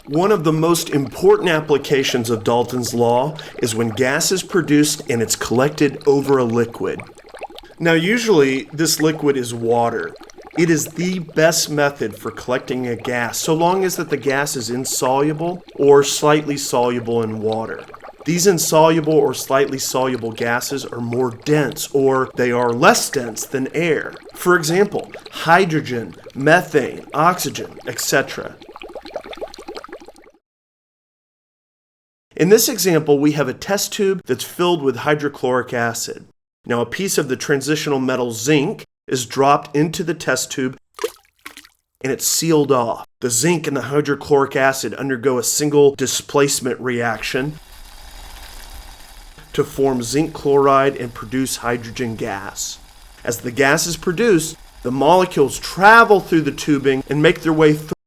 One of the most important applications of Dalton's law is when gas is produced and it's collected over a liquid. Now, usually this liquid is water. It is the best method for collecting a gas, so long as that the gas is insoluble or slightly soluble in water. These insoluble or slightly soluble gases are more dense, or they are less dense than air. For example, hydrogen, methane, oxygen, etc. In this example, we have a test tube that's filled with hydrochloric acid. Now, a piece of the transitional metal zinc is dropped into the test tube and it's sealed off. The zinc and the hydrochloric acid undergo a single displacement reaction to form zinc chloride and produce hydrogen gas. As the gas is produced, the molecules travel through the tubing and make their way